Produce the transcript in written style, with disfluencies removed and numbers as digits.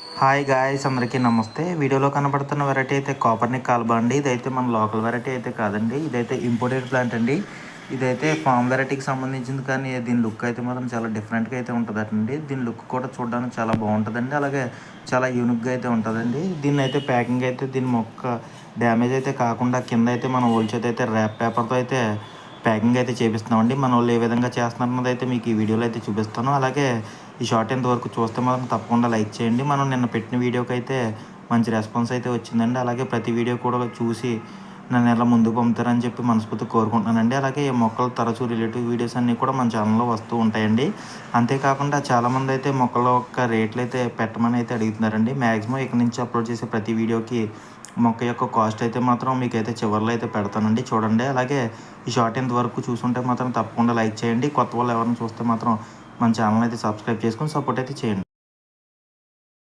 Hi guys, అందరికీ నమస్తే. వీడియోలో కనబడుతున్న వెరైటీ అయితే కాపర్నిక్ కాల్బా అండి. ఇదైతే మన లోకల్ వెరైటీ అయితే కాదండి. ఇదైతే ఇంపోర్టెడ్ ప్లాంట్ అండి. ఇదైతే ఫామ్ వెరైటీకి సంబంధించింది, కానీ దీని లుక్ అయితే మాత్రం చాలా డిఫరెంట్గా అయితే ఉంటుందండి. దీని లుక్ కూడా చూడడానికి చాలా బాగుంటుందండి. అలాగే చాలా యూనిక్గా అయితే ఉంటుందండి. దీన్ని అయితే ప్యాకింగ్ అయితే దీని మొక్క డ్యామేజ్ అయితే కాకుండా కింద అయితే మన ఓల్చేత అయితే ర్యాప్ పేపర్తో అయితే ప్యాకింగ్ అయితే చేపిస్తున్నామండి. మన వాళ్ళు ఏ విధంగా చేస్తున్నారన్నది అయితే మీకు ఈ వీడియోలో అయితే చూపిస్తాను. అలాగే ఈ షార్ట్ ఎంతవరకు చూస్తే మాత్రం తప్పకుండా లైక్ చేయండి. మనం నిన్న పెట్టిన వీడియోకి అయితే మంచి రెస్పాన్స్ అయితే వచ్చిందండి. అలాగే ప్రతి వీడియో కూడా చూసి నన్ను ఎలా ముందుకు పంపుతారని చెప్పి మనస్ఫూర్తిగా కోరుకుంటున్నానండి. అలాగే ఈ మొక్కలు తరచూ రిలేటివ్ వీడియోస్ అన్నీ కూడా మన ఛానల్లో వస్తూ ఉంటాయండి. అంతేకాకుండా చాలామంది అయితే మొక్కల యొక్క రేట్లు అయితే పెట్టమని అయితే అడుగుతున్నారండి. మ్యాక్సిమం ఇక్కడ నుంచి అప్లోడ్ చేసే ప్రతి వీడియోకి మొక్క యొక్క కాస్ట్ అయితే మాత్రం మీకైతే చివరిలో అయితే పెడతానండి, చూడండి. అలాగే ఈ షార్ట్ ఎంతవరకు చూసుంటే మాత్రం తప్పకుండా లైక్ చేయండి. కొత్త వాళ్ళు ఎవరైనా చూస్తే మాత్రం మన ఛానల్ అయితే సబ్స్క్రైబ్ చేసుకొని సపోర్ట్ అయితే చేయండి.